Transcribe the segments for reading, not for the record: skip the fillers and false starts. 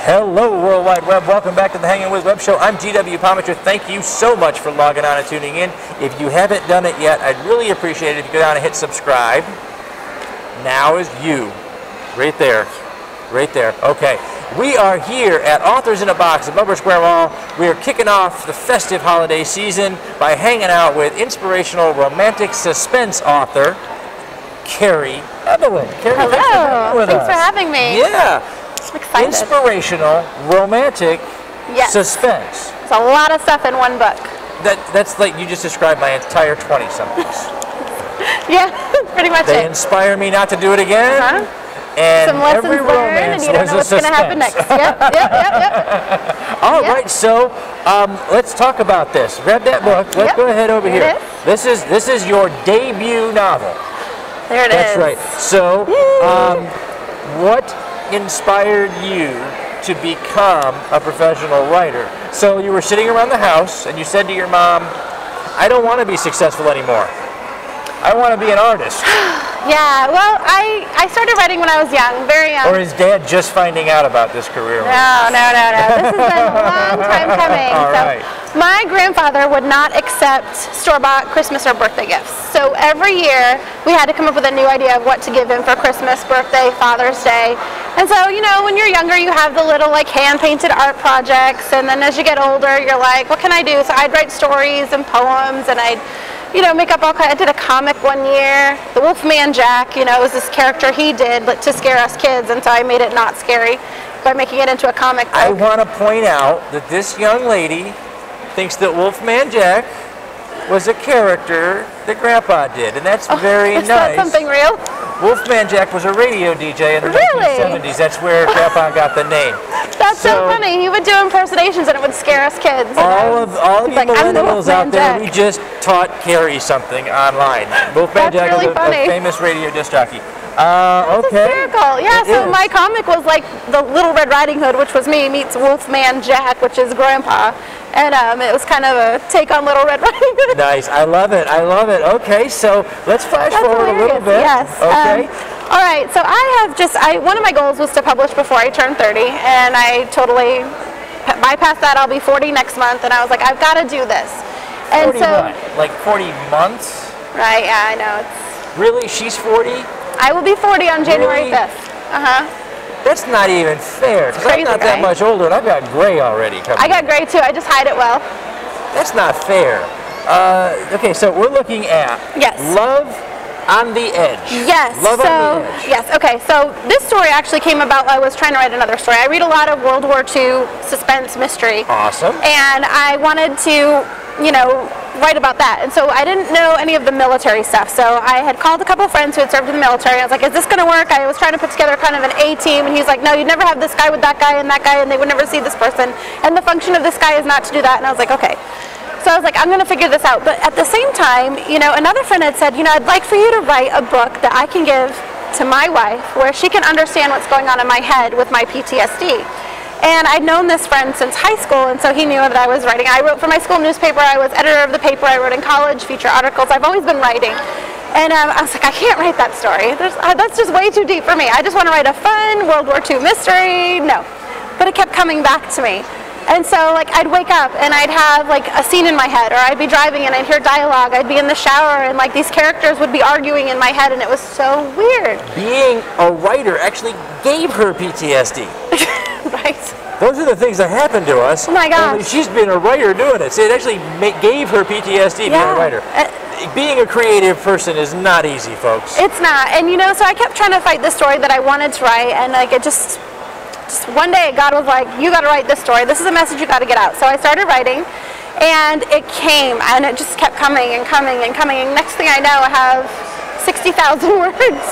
Hello, World Wide Web. Welcome back to the Hangin Web Show. I'm GW Pometer. Thank you so much for logging on and tuning in. If you haven't done it yet, I'd really appreciate it if you go down and hit subscribe. Now is you. Right there. Right there. Okay. We are here at Authors in a Box at Bubber Square Mall. We are kicking off the festive holiday season by hanging out with inspirational romantic suspense author Kerry Evelyn. Kerry, hello. Thanks for having me. Yeah. I'm excited. Inspirational romantic suspense. There's a lot of stuff in one book. That's like you just described my entire 20-somethings. Yeah, pretty much They inspire me not to do it again. And some lessons every learned, and you don't know what's going to happen next. Yep. All right, so let's talk about this. Grab that book. Let's go ahead over here. This is your debut novel. There it is. That's right. So, what inspired you to become a professional writer? So you were sitting around the house and you said to your mom, I don't want to be successful anymore. I want to be an artist. Yeah, well, I started writing when I was young, very young. Or is Dad just finding out about this career? No. This has been a long time coming. My grandfather would not accept store-bought Christmas or birthday gifts. So every year we had to come up with a new idea of what to give him for Christmas, birthday, Father's Day. And so, you know, when you're younger, you have the little like hand-painted art projects, and then as you get older, you're like, what can I do? So I'd write stories and poems, and I'd make up all kinds. I did a comic one year, the Wolfman Jack, it was this character he did to scare us kids, and so I made it not scary by making it into a comic book. I want to point out that this young lady thinks that Wolfman Jack was a character that Grandpa did, and that's very nice. Is that something real? Wolfman Jack was a radio DJ in the 1970s. That's where Grandpa got the name. That's so funny. He would do impersonations and it would scare us kids. All of you millennials out there, we just taught Kerry something online. Wolfman Jack was a famous radio disc jockey. That's hysterical. Yeah, so my comic was like the Little Red Riding Hood, which was me, meets Wolfman Jack, which is Grandpa. And it was kind of a take on Little Red Riding Hood. Nice. I love it. Okay, so let's flash forward a little bit. Yes. Okay. All right, so one of my goals was to publish before I turned 30, and I totally bypassed that. I'll be 40 next month, and I was like, I've got to do this. And 40 what? Like 40 months? Right, yeah, I know. Really? She's 40? I will be 40 on January 5th. That's not even fair, because I'm not that much older, and I've got gray already coming. I got gray, too. I just hide it well. That's not fair. Okay, so we're looking at Love on the Edge. Yes. Love on the Edge. Yes, okay. So this story actually came about while I was trying to write another story. I read a lot of World War II suspense mystery. Awesome. And I wanted to, write about that. And so I didn't know any of the military stuff. So I had called a couple of friends who had served in the military. I was like, is this going to work? I was trying to put together kind of an A team. And he's like, no, you'd never have this guy with that guy, and they would never see this person. And the function of this guy is not to do that. And I was like, okay. So I was like, I'm going to figure this out. But at the same time, another friend had said, I'd like for you to write a book that I can give to my wife where she can understand what's going on in my head with my PTSD. And I'd known this friend since high school, and so he knew that I was writing. I wrote for my school newspaper. I was editor of the paper. I wrote in college, feature articles. I've always been writing. And I was like, I can't write that story. That's just way too deep for me. I just want to write a fun World War II mystery. No. But it kept coming back to me. And so, I'd wake up and I'd have, a scene in my head, or I'd be driving and I'd hear dialogue. I'd be in the shower and, these characters would be arguing in my head, and it was so weird. Being a writer actually gave her PTSD. Right. Those are the things that happen to us. Oh, my gosh. Only she's been a writer doing it. So it actually gave her PTSD being a writer. Being a creative person is not easy, folks. It's not. And, so I kept trying to fight this story that I wanted to write, and, it just one day God was like, you got to write this story. This is a message you got to get out. So I started writing, and it came, and it just kept coming and coming and coming. And next thing I know, I have 60,000 words.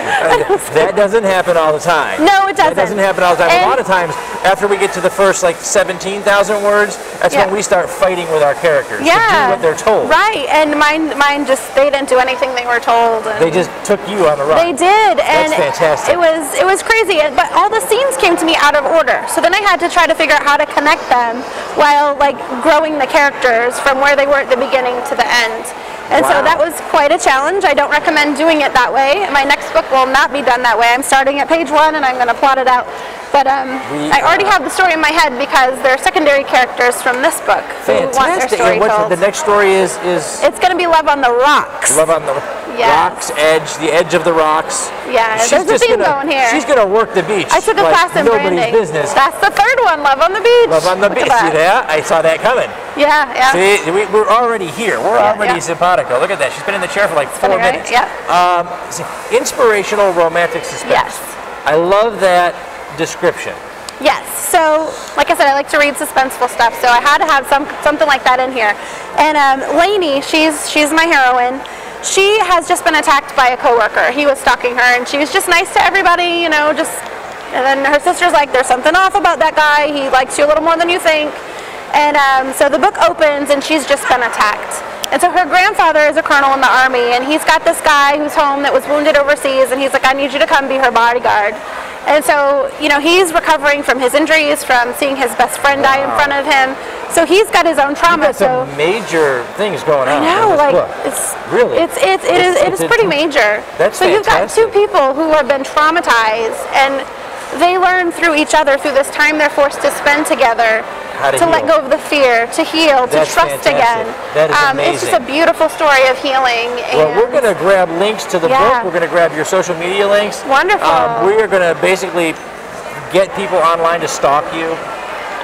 That doesn't happen all the time. No, it doesn't. That doesn't happen all the time. A lot of times, after we get to the first like 17,000 words, that's when we start fighting with our characters to do what they're told. Right, and mine just, they didn't do anything they were told. And they just took you on the run. They did, and that's fantastic. It was crazy, but all the scenes came to me out of order. So then I had to try to figure out how to connect them while like growing the characters from where they were at the beginning to the end. And so that was quite a challenge. I don't recommend doing it that way. My next book will not be done that way. I'm starting at page 1 and I'm going to plot it out. But I already have the story in my head because there are secondary characters from this book who want their story told. The next story is? It's going to be Love on the Rocks. Love on the Rocks, the edge of the rocks. Yeah, there's a theme going here. She's going to work the beach. I took a class in branding. Business. That's the third one, Love on the Beach. Love on the beach. See that? I saw that coming. Yeah, yeah. See, we're already here. We're already simpatico. Look at that. She's been in the chair for like 4 minutes. Yeah. Inspirational romantic suspense. Yes. I love that description. Yes. So, like I said, I like to read suspenseful stuff, so I had to have something like that in here. And Lainey, she's my heroine. She has just been attacked by a coworker. He was stalking her, and she was just nice to everybody, you know, just. And then her sister's like, "There's something off about that guy. He likes you a little more than you think." And so the book opens, and she's just been attacked. And so her grandfather is a colonel in the army, and he's got this guy who's home that was wounded overseas, and he's like, "I need you to come be her bodyguard." And so, you know, he's recovering from his injuries, from seeing his best friend die in front of him. So he's got his own trauma. You've got some major things going on. I know, in this like book. it is pretty major. That's so fantastic. You've got two people who have been traumatized, and they learn through each other through this time they're forced to spend together. To let go of the fear, to heal, to trust again. That is amazing. It's just a beautiful story of healing. Well, we're going to grab links to the book. We're going to grab your social media links. Wonderful. We are going to basically get people online to stalk you.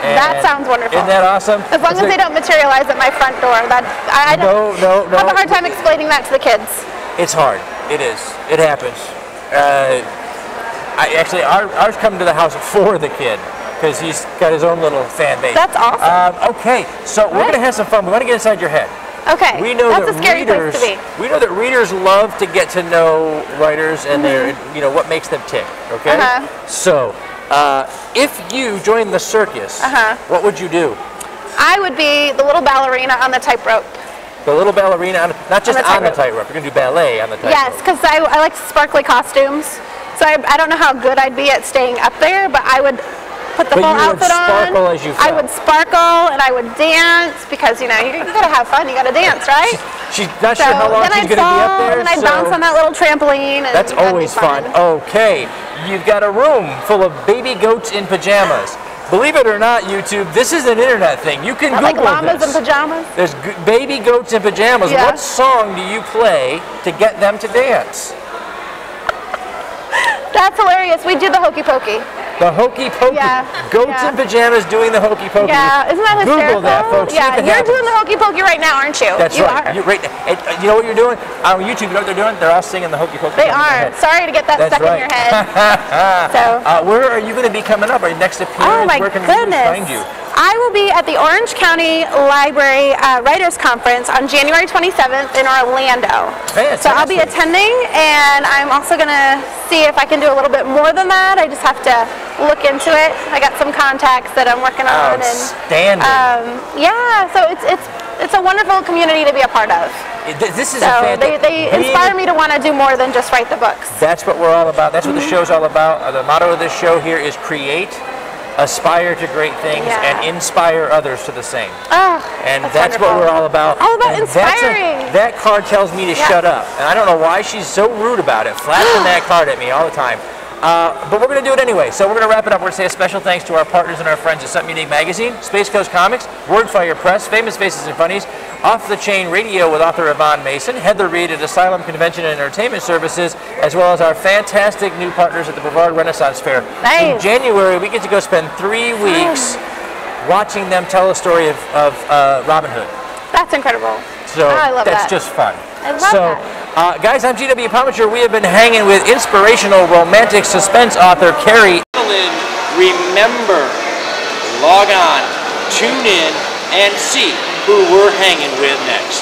That sounds wonderful. Isn't that awesome? As long as they don't materialize at my front door. I don't have a hard time explaining that to the kids. It's hard. It is. It happens. Ours come to the house for the kid, because he's got his own little fan base. That's awesome. Okay, so we're going to have some fun. We want to get inside your head. Okay, that's a scary place to be. We know that readers love to get to know writers and their, what makes them tick. Okay, so if you joined the circus, what would you do? I would be the little ballerina on the tightrope. The little ballerina, not just on the tightrope. You're going to do ballet on the tightrope. Yes, because I like sparkly costumes. So I don't know how good I'd be at staying up there, but I would put the full outfit on. Sparkle as you fell. I would sparkle and I would dance because you gotta have fun. You gotta dance, right? She's not sure how long she's gonna be up there. And I'd bounce on that little trampoline. And that's always fun. Okay, you've got a room full of baby goats in pajamas. Believe it or not, YouTube, this is an internet thing. You can Google like llamas this. in pajamas? There's baby goats in pajamas. What song do you play to get them to dance? That's hilarious. We do the hokey pokey. The hokey pokey. Yeah. Goats in pajamas doing the hokey pokey. Yeah, isn't that hysterical? Google that, folks. Yeah, you're doing the hokey pokey right now, aren't you? That's right. You are. And you know what you're doing? On YouTube, you know what they're doing? They're all singing the hokey pokey. They are. Sorry to get that stuck in your head. Where are you going to be coming up? Are you next appearance? Oh my Where can goodness. we find you? I will be at the Orange County Library Writers Conference on January 27th in Orlando. Fantastic. So I'll be attending, and I'm also going to see if I can do a little bit more than that. I just have to look into it. I got some contacts that I'm working on. Outstanding. So it's a wonderful community to be a part of. This is they inspire me to want to do more than just write the books. That's what we're all about. That's what the show's all about. The motto of this show here is create, aspire to great things, and inspire others to the same. And that's what we're all about. All about inspiring. That card tells me to shut up. And I don't know why she's so rude about it, flashing that card at me all the time. But we're going to do it anyway. So we're going to wrap it up. We're going to say a special thanks to our partners and our friends at Something Unique Magazine, Space Coast Comics, Wordfire Press, Famous Faces and Funnies, Off the Chain Radio with author Yvonne Mason, Heather Reed at Asylum Convention and Entertainment Services, as well as our fantastic new partners at the Brevard Renaissance Fair. Nice. In January, we get to go spend 3 weeks watching them tell a story of Robin Hood. That's incredible. So I love that's that. just fun. I love that. Guys, I'm GW Pomature. We have been hanging with inspirational romantic suspense author Kerry Evelyn. Remember, log on, tune in, and see who we're hanging with next.